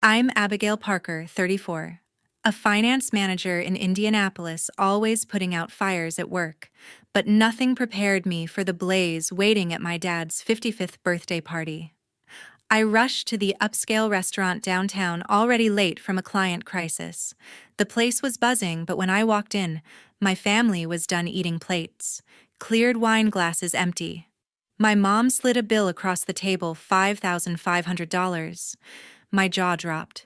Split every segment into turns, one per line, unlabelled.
I'm Abigail Parker, 34, a finance manager in Indianapolis, always putting out fires at work, but nothing prepared me for the blaze waiting at my dad's 55th birthday party. I rushed to the upscale restaurant downtown, already late from a client crisis. The place was buzzing, but when I walked in, my family was done eating plates, cleared wine glasses empty. My mom slid a bill across the table, $5,500. My jaw dropped.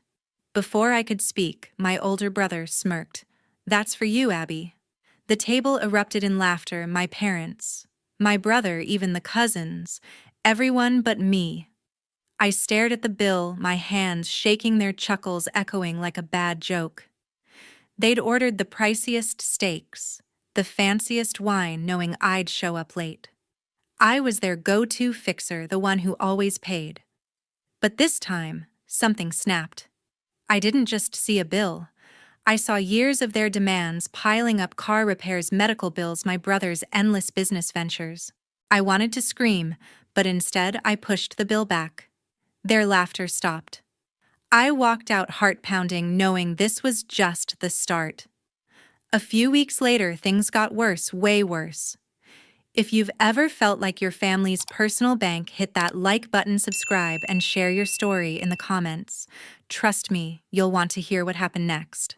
Before I could speak, my older brother smirked. "That's for you, Abby." The table erupted in laughter, my parents, my brother, even the cousins, everyone but me. I stared at the bill, my hands shaking, their chuckles echoing like a bad joke. They'd ordered the priciest steaks, the fanciest wine, knowing I'd show up late. I was their go-to fixer, the one who always paid. But this time, something snapped. I didn't just see a bill. I saw years of their demands piling up: car repairs, medical bills, my brother's endless business ventures. I wanted to scream, but instead I pushed the bill back. Their laughter stopped. I walked out heart-pounding, knowing this was just the start. A few weeks later, things got worse, way worse. If you've ever felt like your family's personal bank, hit that like button, subscribe, and share your story in the comments. Trust me, you'll want to hear what happened next.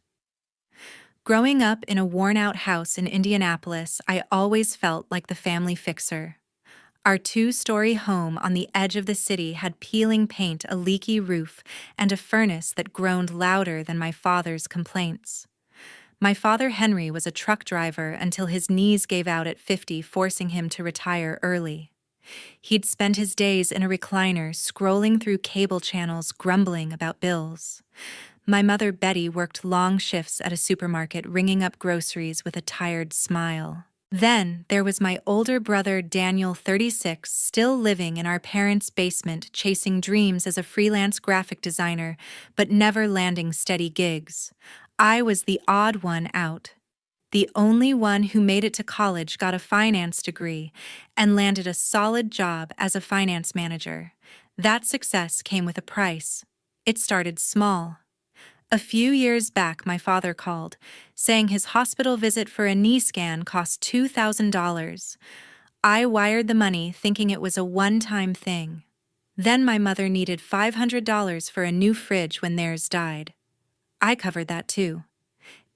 Growing up in a worn-out house in Indianapolis, I always felt like the family fixer. Our two-story home on the edge of the city had peeling paint, a leaky roof, and a furnace that groaned louder than my father's complaints. My father, Henry, was a truck driver until his knees gave out at 50, forcing him to retire early. He'd spend his days in a recliner, scrolling through cable channels, grumbling about bills. My mother, Betty, worked long shifts at a supermarket, ringing up groceries with a tired smile. Then there was my older brother, Daniel, 36, still living in our parents' basement, chasing dreams as a freelance graphic designer, but never landing steady gigs. I was the odd one out. The only one who made it to college, got a finance degree, and landed a solid job as a finance manager. That success came with a price. It started small. A few years back, my father called, saying his hospital visit for a knee scan cost $2,000. I wired the money, thinking it was a one-time thing. Then my mother needed $500 for a new fridge when theirs died. I covered that too.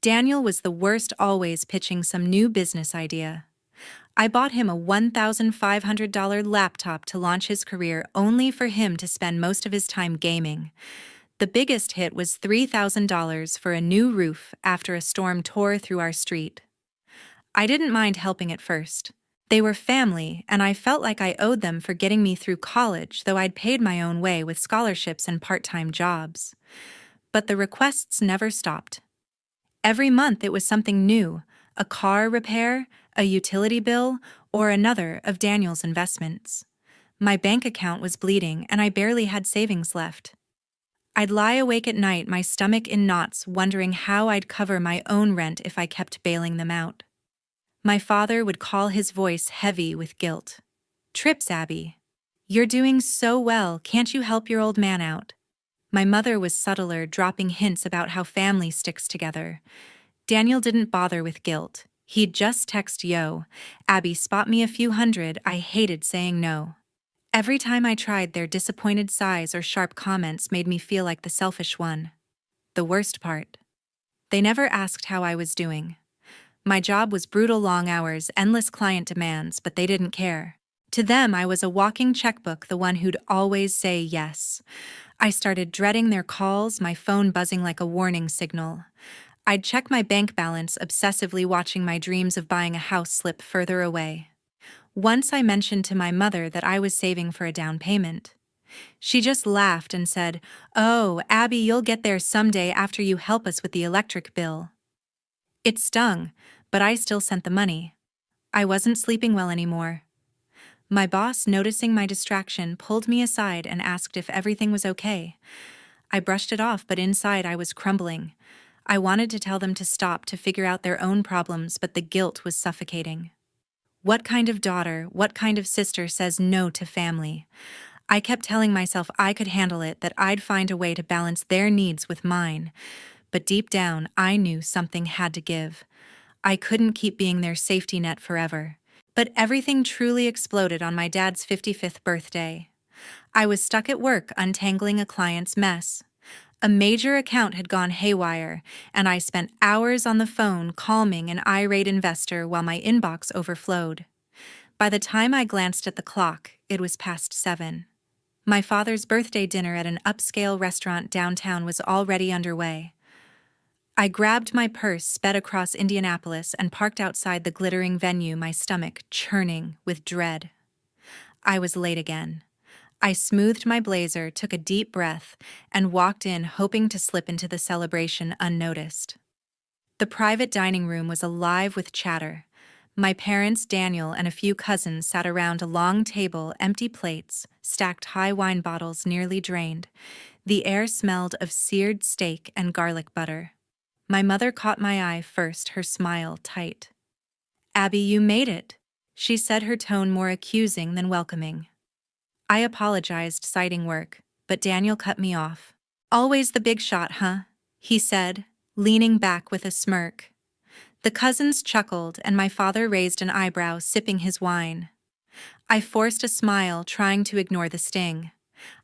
Daniel was the worst, always pitching some new business idea. I bought him a $1,500 laptop to launch his career, only for him to spend most of his time gaming. The biggest hit was $3,000 for a new roof after a storm tore through our street. I didn't mind helping at first. They were family, and I felt like I owed them for getting me through college, though I'd paid my own way with scholarships and part-time jobs. But the requests never stopped. Every month it was something new: a car repair, a utility bill, or another of Daniel's investments. My bank account was bleeding, and I barely had savings left. I'd lie awake at night, my stomach in knots, wondering how I'd cover my own rent if I kept bailing them out. My father would call, his voice heavy with guilt. "Trips, Abby. You're doing so well, can't you help your old man out?" My mother was subtler, dropping hints about how family sticks together. Daniel didn't bother with guilt. He'd just text, "Yo, Abby, spot me a few hundred." I hated saying no. Every time I tried, their disappointed sighs or sharp comments made me feel like the selfish one. The worst part: they never asked how I was doing. My job was brutal, long hours, endless client demands, but they didn't care. To them, I was a walking checkbook, the one who'd always say yes. I started dreading their calls, my phone buzzing like a warning signal. I'd check my bank balance, obsessively watching my dreams of buying a house slip further away. Once I mentioned to my mother that I was saving for a down payment. She just laughed and said, "Oh, Abby, you'll get there someday after you help us with the electric bill." It stung, but I still sent the money. I wasn't sleeping well anymore. My boss, noticing my distraction, pulled me aside and asked if everything was okay. I brushed it off, but inside I was crumbling. I wanted to tell them to stop, to figure out their own problems, but the guilt was suffocating. What kind of daughter, what kind of sister says no to family? I kept telling myself I could handle it, that I'd find a way to balance their needs with mine. But deep down, I knew something had to give. I couldn't keep being their safety net forever. But everything truly exploded on my dad's 55th birthday. I was stuck at work untangling a client's mess. A major account had gone haywire, and I spent hours on the phone calming an irate investor while my inbox overflowed. By the time I glanced at the clock, it was past 7. My father's birthday dinner at an upscale restaurant downtown was already underway. I grabbed my purse, sped across Indianapolis, and parked outside the glittering venue, my stomach churning with dread. I was late again. I smoothed my blazer, took a deep breath, and walked in, hoping to slip into the celebration unnoticed. The private dining room was alive with chatter. My parents, Daniel, and a few cousins sat around a long table, empty plates, stacked high wine bottles nearly drained. The air smelled of seared steak and garlic butter. My mother caught my eye first, her smile tight. "Abby, you made it," she said, her tone more accusing than welcoming. I apologized, citing work, but Daniel cut me off. "Always the big shot, huh?" he said, leaning back with a smirk. The cousins chuckled, and my father raised an eyebrow, sipping his wine. I forced a smile, trying to ignore the sting.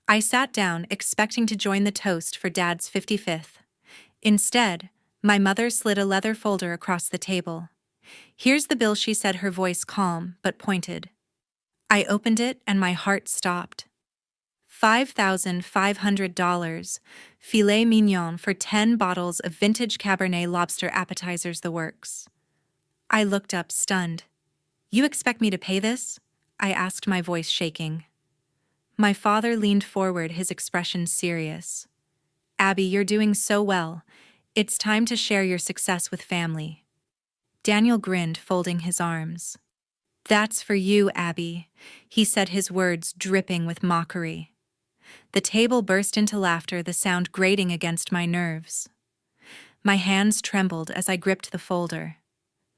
I sat down, expecting to join the toast for Dad's 55th. Instead, my mother slid a leather folder across the table. "Here's the bill," she said, her voice calm but pointed. I opened it and my heart stopped. $5,500, filet mignon for 10 bottles of vintage Cabernet lobster appetizers, the works. I looked up, stunned. "You expect me to pay this?" I asked, my voice shaking. My father leaned forward, his expression serious. "Abby, you're doing so well. It's time to share your success with family." Daniel grinned, folding his arms. "That's for you, Abby," he said, his words dripping with mockery. The table burst into laughter, the sound grating against my nerves. My hands trembled as I gripped the folder.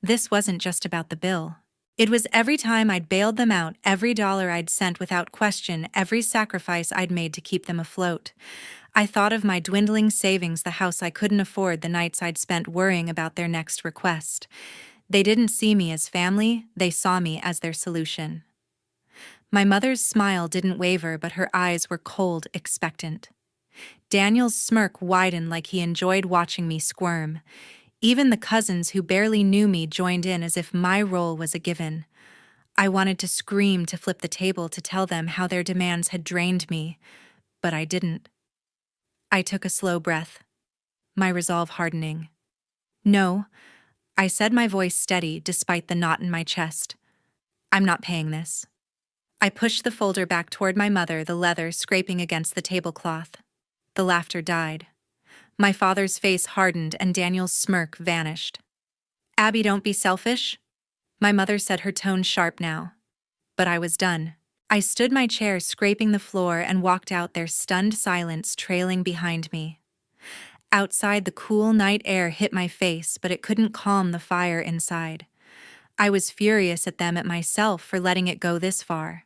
This wasn't just about the bill. It was every time I'd bailed them out, every dollar I'd sent without question, every sacrifice I'd made to keep them afloat. I thought of my dwindling savings, the house I couldn't afford, the nights I'd spent worrying about their next request. They didn't see me as family, they saw me as their solution. My mother's smile didn't waver, but her eyes were cold, expectant. Daniel's smirk widened like he enjoyed watching me squirm. Even the cousins who barely knew me joined in as if my role was a given. I wanted to scream, to flip the table, to tell them how their demands had drained me, but I didn't. I took a slow breath, my resolve hardening. "No," I said, my voice steady despite the knot in my chest. "I'm not paying this." I pushed the folder back toward my mother, the leather scraping against the tablecloth. The laughter died. My father's face hardened and Daniel's smirk vanished. "Abby, don't be selfish," my mother said, her tone sharp now. But I was done. I stood my chair, scraping the floor, and walked out, their stunned silence trailing behind me. Outside, the cool night air hit my face, but it couldn't calm the fire inside. I was furious at them, at myself, for letting it go this far.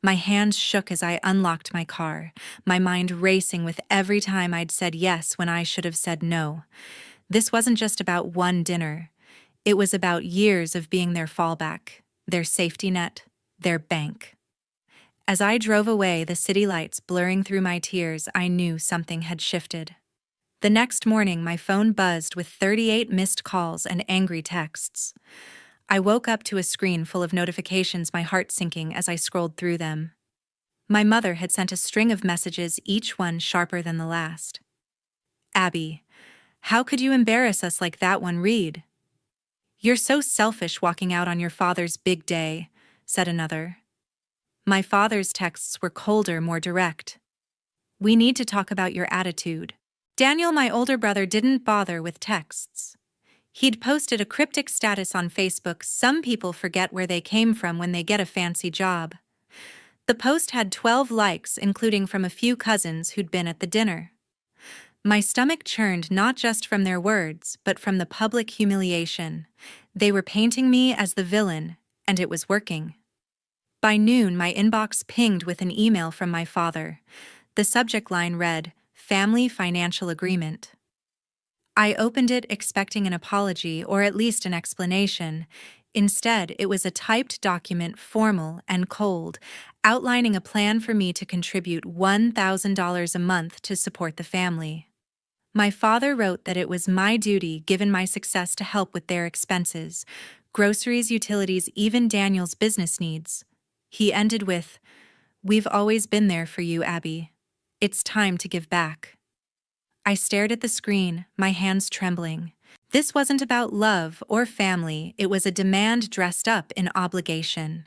My hands shook as I unlocked my car, my mind racing with every time I'd said yes when I should have said no. This wasn't just about one dinner. It was about years of being their fallback, their safety net, their bank. As I drove away, the city lights blurring through my tears, I knew something had shifted. The next morning, my phone buzzed with 38 missed calls and angry texts. I woke up to a screen full of notifications, my heart sinking as I scrolled through them. My mother had sent a string of messages, each one sharper than the last. "Abby, how could you embarrass us like that?" one read. "You're so selfish walking out on your father's big day," said another. My father's texts were colder, more direct. "We need to talk about your attitude." Daniel, my older brother, didn't bother with texts. He'd posted a cryptic status on Facebook, "Some people forget where they came from when they get a fancy job." The post had 12 likes, including from a few cousins who'd been at the dinner. My stomach churned, not just from their words, but from the public humiliation. They were painting me as the villain, and it was working. By noon, my inbox pinged with an email from my father. The subject line read, "Family Financial Agreement." I opened it expecting an apology or at least an explanation. Instead, it was a typed document, formal and cold, outlining a plan for me to contribute $1,000 a month to support the family. My father wrote that it was my duty, given my success, to help with their expenses, groceries, utilities, even Daniel's business needs. He ended with, "We've always been there for you, Abby. It's time to give back." I stared at the screen, my hands trembling. This wasn't about love or family, it was a demand dressed up in obligation.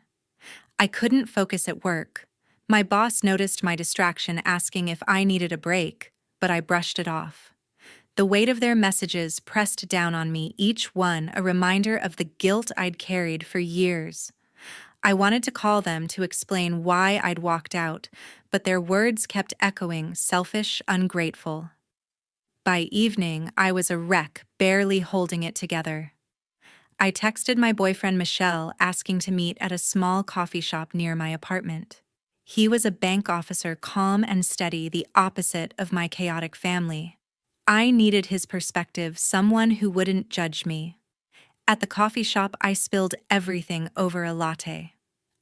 I couldn't focus at work. My boss noticed my distraction, asking if I needed a break, but I brushed it off. The weight of their messages pressed down on me, each one a reminder of the guilt I'd carried for years. I wanted to call them to explain why I'd walked out, but their words kept echoing, selfish, ungrateful. By evening, I was a wreck, barely holding it together. I texted my boyfriend Michelle, asking to meet at a small coffee shop near my apartment. He was a bank officer, calm and steady, the opposite of my chaotic family. I needed his perspective, someone who wouldn't judge me. At the coffee shop, I spilled everything over a latte.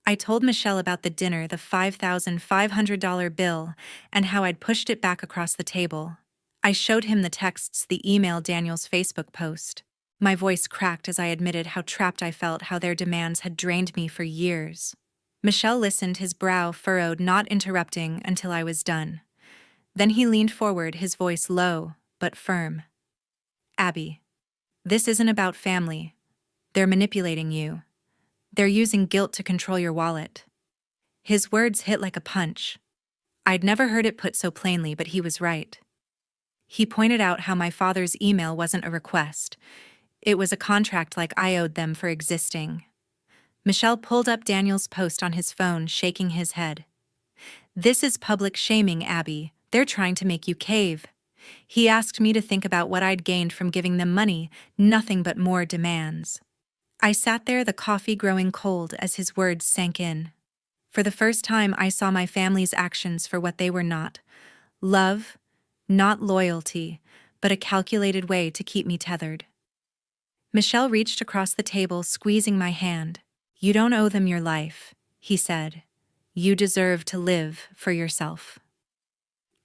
I told Michelle about the dinner, the $5,500 bill, and how I'd pushed it back across the table. I showed him the texts, the email, Daniel's Facebook post. My voice cracked as I admitted how trapped I felt, how their demands had drained me for years. Michelle listened, his brow furrowed, not interrupting until I was done. Then he leaned forward, his voice low but firm. "Abby, this isn't about family. They're manipulating you. They're using guilt to control your wallet." His words hit like a punch. I'd never heard it put so plainly, but he was right. He pointed out how my father's email wasn't a request. It was a contract, like I owed them for existing. Michelle pulled up Daniel's post on his phone, shaking his head. "This is public shaming, Abby. They're trying to make you cave." He asked me to think about what I'd gained from giving them money, nothing but more demands. I sat there, the coffee growing cold as his words sank in. For the first time, I saw my family's actions for what they were not. Love, not loyalty, but a calculated way to keep me tethered. Michelle reached across the table, squeezing my hand. "You don't owe them your life," he said. "You deserve to live for yourself."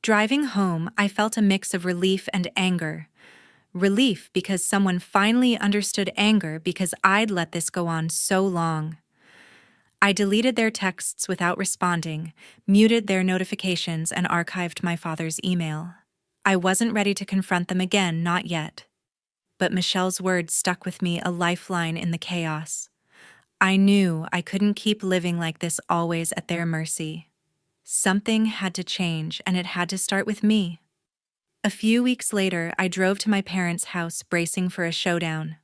Driving home, I felt a mix of relief and anger. Relief because someone finally understood, anger because I'd let this go on so long. I deleted their texts without responding, muted their notifications, and archived my father's email. I wasn't ready to confront them again, not yet. But Michelle's words stuck with me, a lifeline in the chaos. I knew I couldn't keep living like this, always at their mercy. Something had to change, and it had to start with me. A few weeks later, I drove to my parents' house, bracing for a showdown.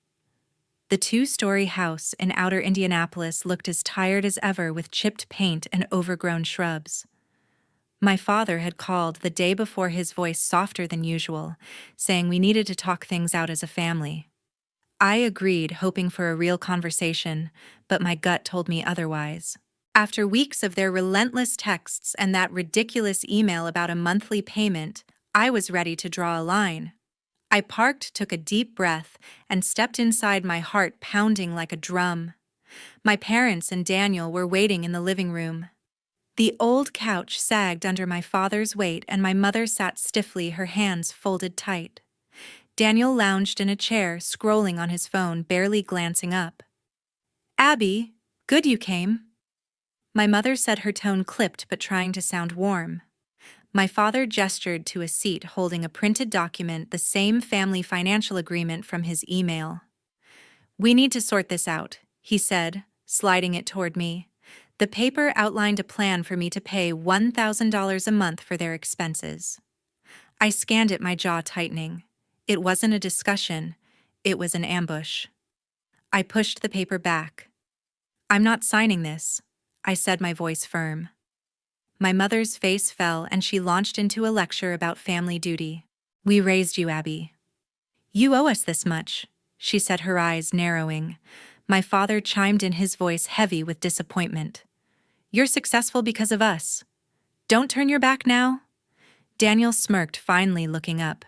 The two-story house in outer Indianapolis looked as tired as ever, with chipped paint and overgrown shrubs. My father had called the day before, his voice softer than usual, saying we needed to talk things out as a family. I agreed, hoping for a real conversation, but my gut told me otherwise. After weeks of their relentless texts and that ridiculous email about a monthly payment, I was ready to draw a line. I parked, took a deep breath, and stepped inside, my heart pounding like a drum. My parents and Daniel were waiting in the living room. The old couch sagged under my father's weight, and my mother sat stiffly, her hands folded tight. Daniel lounged in a chair, scrolling on his phone, barely glancing up. "Abby, good you came." My mother said, her tone clipped but trying to sound warm. My father gestured to a seat, holding a printed document, the same family financial agreement from his email. "We need to sort this out," he said, sliding it toward me. The paper outlined a plan for me to pay $1,000 a month for their expenses. I scanned it, my jaw tightening. It wasn't a discussion, it was an ambush. I pushed the paper back. "I'm not signing this," I said, my voice firm. My mother's face fell, and she launched into a lecture about family duty. "We raised you, Abby. You owe us this much," she said, her eyes narrowing. My father chimed in, his voice heavy with disappointment. You're successful because of us. Don't turn your back now." Daniel smirked, finally looking up.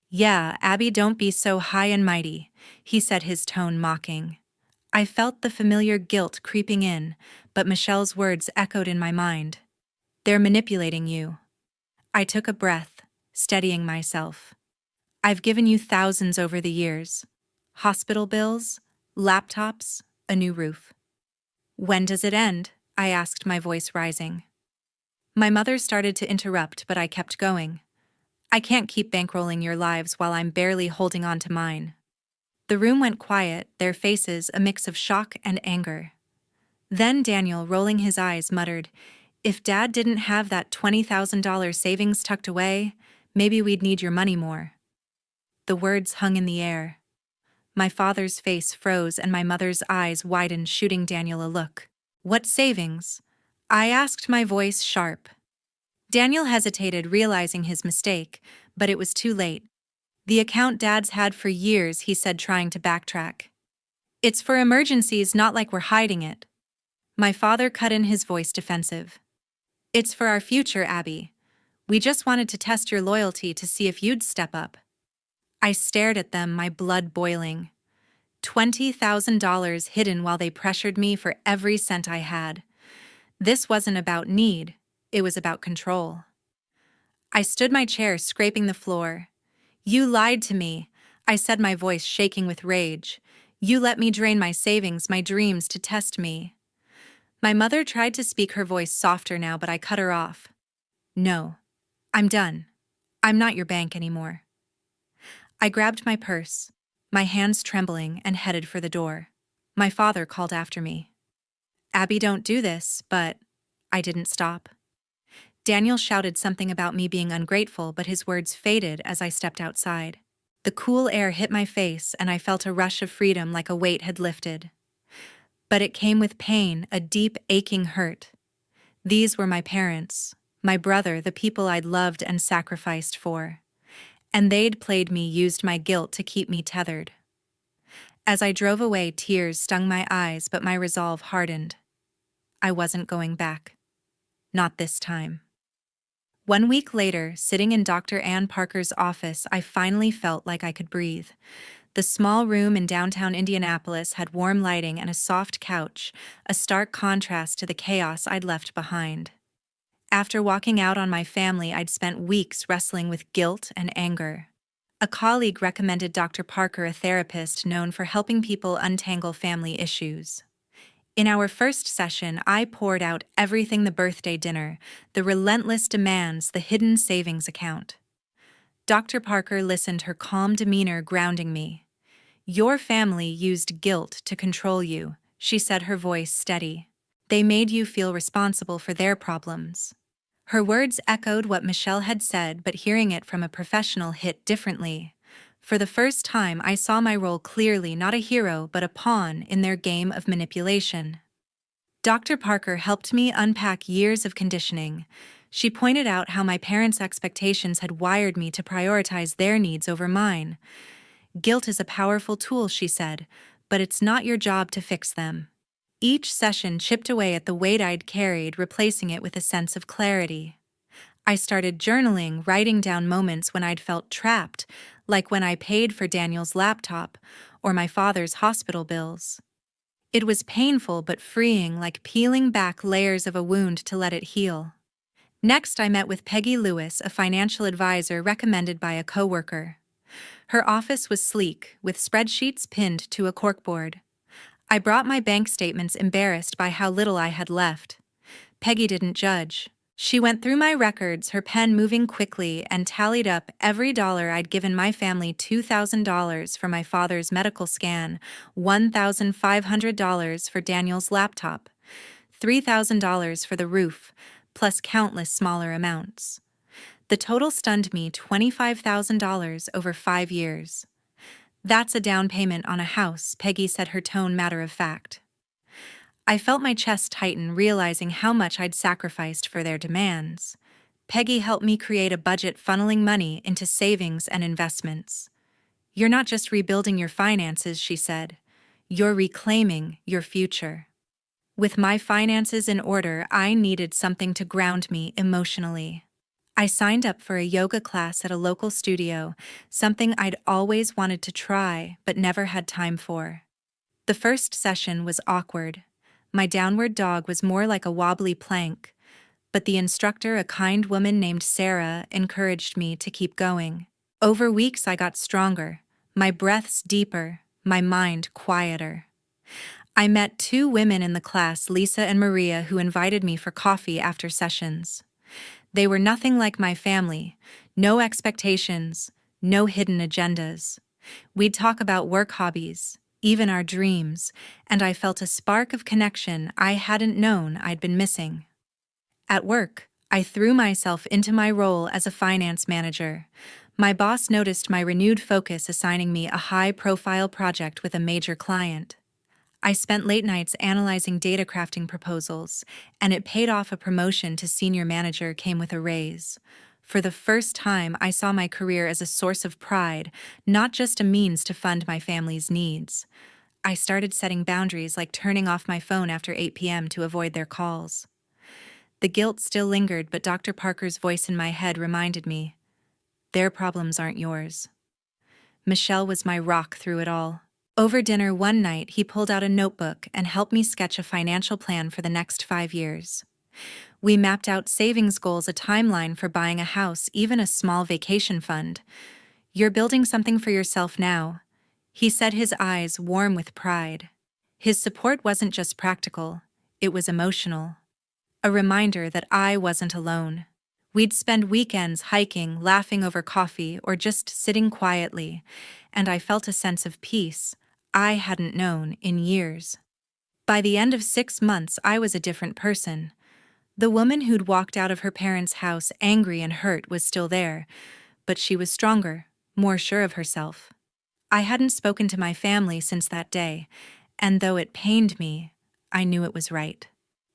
"Yeah, Abby, don't be so high and mighty," he said, his tone mocking. I felt the familiar guilt creeping in, but Michelle's words echoed in my mind. "They're manipulating you." I took a breath, steadying myself. "I've given you thousands over the years. Hospital bills, laptops, a new roof. When does it end?" I asked, my voice rising. My mother started to interrupt, but I kept going. "I can't keep bankrolling your lives while I'm barely holding on to mine." The room went quiet, their faces a mix of shock and anger. Then Daniel, rolling his eyes, muttered, "If Dad didn't have that $20,000 savings tucked away, maybe we'd need your money more." The words hung in the air. My father's face froze and my mother's eyes widened, shooting Daniel a look. "What savings?" I asked, my voice sharp. Daniel hesitated, realizing his mistake, but it was too late. "The account Dad's had for years," he said, trying to backtrack. "It's for emergencies, not like we're hiding it." My father cut in, his voice defensive. "It's for our future, Abby. We just wanted to test your loyalty to see if you'd step up." I stared at them, my blood boiling. $20,000 hidden while they pressured me for every cent I had. This wasn't about need, it was about control. I stood my chair, scraping the floor. "You lied to me," I said, my voice shaking with rage. "You let me drain my savings, my dreams, to test me." My mother tried to speak, her voice softer now, but I cut her off. "No, I'm done. I'm not your bank anymore." I grabbed my purse, my hands trembling, and headed for the door. My father called after me. "Abby, don't do this," but I didn't stop. Daniel shouted something about me being ungrateful, but his words faded as I stepped outside. The cool air hit my face, and I felt a rush of freedom, like a weight had lifted. But it came with pain, a deep, aching hurt. These were my parents, my brother, the people I'd loved and sacrificed for. And they'd played me, used my guilt to keep me tethered. As I drove away, tears stung my eyes, but my resolve hardened. I wasn't going back. Not this time. 1 week later, sitting in Dr. Ann Parker's office, I finally felt like I could breathe. The small room in downtown Indianapolis had warm lighting and a soft couch, a stark contrast to the chaos I'd left behind. After walking out on my family, I'd spent weeks wrestling with guilt and anger. A colleague recommended Dr. Parker, a therapist known for helping people untangle family issues. In our first session, I poured out everything: the birthday dinner, the relentless demands, the hidden savings account. Dr. Parker listened, her calm demeanor grounding me. "Your family used guilt to control you," she said, her voice steady. "They made you feel responsible for their problems." Her words echoed what Michelle had said, but hearing it from a professional hit differently. For the first time, I saw my role clearly, not a hero, but a pawn in their game of manipulation. Dr. Parker helped me unpack years of conditioning. She pointed out how my parents' expectations had wired me to prioritize their needs over mine. "Guilt is a powerful tool," she said, "but it's not your job to fix them." Each session chipped away at the weight I'd carried, replacing it with a sense of clarity. I started journaling, writing down moments when I'd felt trapped, like when I paid for Daniel's laptop or my father's hospital bills. It was painful but freeing, like peeling back layers of a wound to let it heal. Next, I met with Peggy Lewis, a financial advisor recommended by a coworker. Her office was sleek, with spreadsheets pinned to a corkboard. I brought my bank statements, embarrassed by how little I had left. Peggy didn't judge. She went through my records, her pen moving quickly, and tallied up every dollar I'd given my family: $2,000 for my father's medical scan, $1,500 for Daniel's laptop, $3,000 for the roof, plus countless smaller amounts. The total stunned me: $25,000 over 5 years. "That's a down payment on a house," Peggy said, her tone matter of fact. I felt my chest tighten, realizing how much I'd sacrificed for their demands. Peggy helped me create a budget, funneling money into savings and investments. "You're not just rebuilding your finances," she said. "You're reclaiming your future." With my finances in order, I needed something to ground me emotionally. I signed up for a yoga class at a local studio, something I'd always wanted to try but never had time for. The first session was awkward. My downward dog was more like a wobbly plank, but the instructor, a kind woman named Sarah, encouraged me to keep going. Over weeks, I got stronger, my breaths deeper, my mind quieter. I met two women in the class, Lisa and Maria, who invited me for coffee after sessions. They were nothing like my family, no expectations, no hidden agendas. We'd talk about work, hobbies, even our dreams, and I felt a spark of connection I hadn't known I'd been missing. At work, I threw myself into my role as a finance manager. My boss noticed my renewed focus, assigning me a high-profile project with a major client. I spent late nights analyzing data crafting proposals, and it paid off. A promotion to senior manager came with a raise. For the first time, I saw my career as a source of pride, not just a means to fund my family's needs. I started setting boundaries, like turning off my phone after 8 p.m. to avoid their calls. The guilt still lingered, but Dr. Parker's voice in my head reminded me, their problems aren't yours. Michelle was my rock through it all. Over dinner one night, he pulled out a notebook and helped me sketch a financial plan for the next 5 years. We mapped out savings goals, a timeline for buying a house, even a small vacation fund. You're building something for yourself now, he said, his eyes warm with pride. His support wasn't just practical, it was emotional. A reminder that I wasn't alone. We'd spend weekends hiking, laughing over coffee, or just sitting quietly, and I felt a sense of peace I hadn't known in years. By the end of 6 months, I was a different person. The woman who'd walked out of her parents' house angry and hurt was still there, but she was stronger, more sure of herself. I hadn't spoken to my family since that day, and though it pained me, I knew it was right.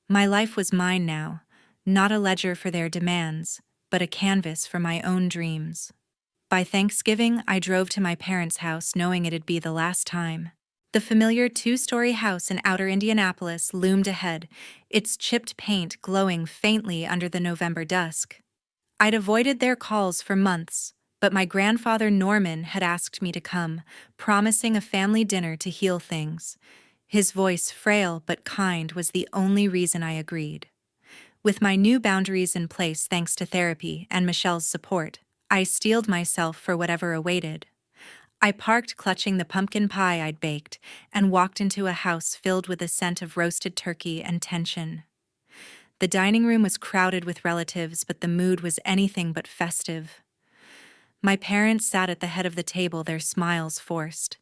My life was mine now, not a ledger for their demands, but a canvas for my own dreams. By Thanksgiving, I drove to my parents' house knowing it'd be the last time. The familiar 2-story house in outer Indianapolis loomed ahead, its chipped paint glowing faintly under the November dusk. I'd avoided their calls for months, but my grandfather Norman had asked me to come, promising a family dinner to heal things. His voice, frail but kind, was the only reason I agreed. With my new boundaries in place thanks to therapy and Michelle's support, I steeled myself for whatever awaited. I parked, clutching the pumpkin pie I'd baked, and walked into a house filled with a scent of roasted turkey and tension. The dining room was crowded with relatives, but the mood was anything but festive. My parents sat at the head of the table, their smiles forced.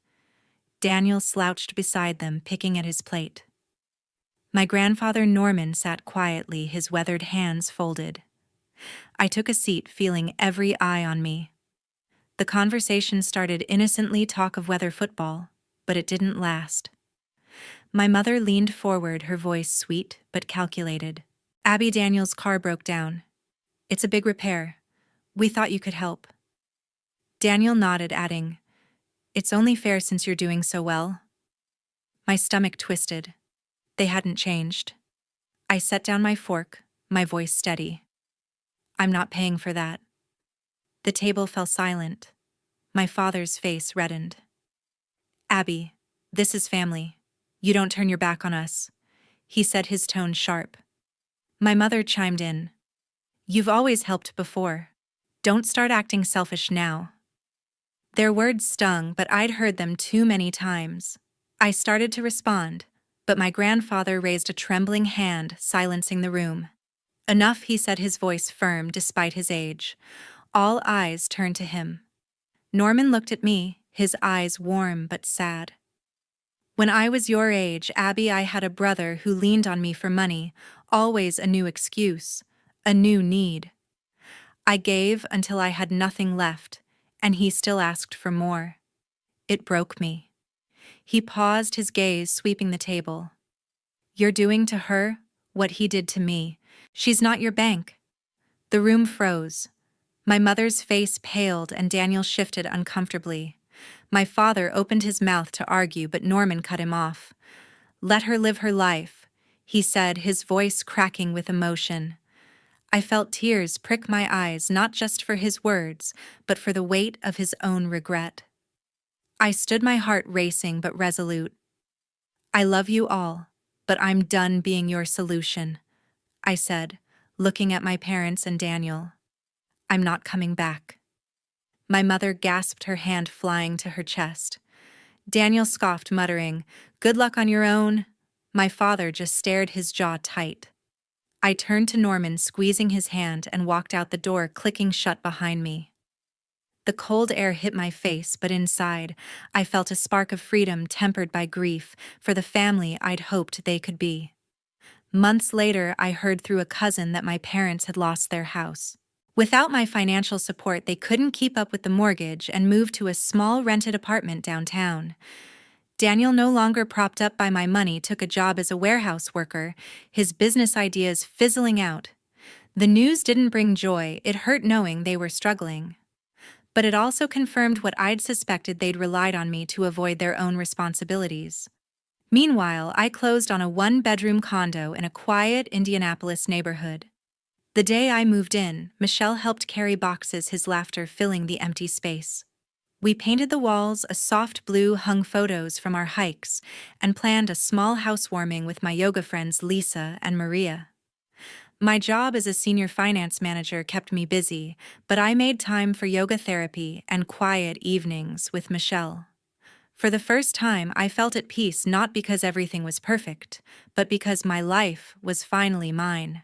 Daniel slouched beside them, picking at his plate. My grandfather Norman sat quietly, his weathered hands folded. I took a seat, feeling every eye on me. The conversation started innocently, talk of weather, football, but it didn't last. My mother leaned forward, her voice sweet but calculated. Abby, Daniel's car broke down. It's a big repair. We thought you could help. Daniel nodded, adding, it's only fair since you're doing so well. My stomach twisted. They hadn't changed. I set down my fork, my voice steady. I'm not paying for that. The table fell silent. My father's face reddened. Abby, this is family. You don't turn your back on us, he said, his tone sharp. My mother chimed in. You've always helped before. Don't start acting selfish now. Their words stung, but I'd heard them too many times. I started to respond, but my grandfather raised a trembling hand, silencing the room. Enough, he said, his voice firm despite his age. All eyes turned to him. Norman looked at me, his eyes warm but sad. When I was your age, Abby, I had a brother who leaned on me for money, always a new excuse, a new need. I gave until I had nothing left, and he still asked for more. It broke me. He paused, his gaze sweeping the table. You're doing to her what he did to me. She's not your bank. The room froze. My mother's face paled and Daniel shifted uncomfortably. My father opened his mouth to argue, but Norman cut him off. Let her live her life. he said, his voice cracking with emotion. I felt tears prick my eyes not just for his words, but for the weight of his own regret. I stood, my heart racing but resolute. I love you all, but I'm done being your solution, I said, looking at my parents and Daniel. I'm not coming back. My mother gasped, her hand flying to her chest. Daniel scoffed, muttering, "Good luck on your own." My father just stared, his jaw tight. I turned to Norman, squeezing his hand, and walked out the door, clicking shut behind me. The cold air hit my face, but inside, I felt a spark of freedom tempered by grief for the family I'd hoped they could be. Months later, I heard through a cousin that my parents had lost their house. Without my financial support, they couldn't keep up with the mortgage and moved to a small rented apartment downtown. Daniel, no longer propped up by my money, took a job as a warehouse worker, his business ideas fizzling out. The news didn't bring joy, it hurt knowing they were struggling. But it also confirmed what I'd suspected: they'd relied on me to avoid their own responsibilities. Meanwhile, I closed on a one-bedroom condo in a quiet Indianapolis neighborhood. The day I moved in, Michelle helped carry boxes, his laughter filling the empty space. We painted the walls a soft blue, hung photos from our hikes, and planned a small housewarming with my yoga friends Lisa and Maria. My job as a senior finance manager kept me busy, but I made time for yoga therapy and quiet evenings with Michelle. For the first time, I felt at peace, not because everything was perfect, but because my life was finally mine.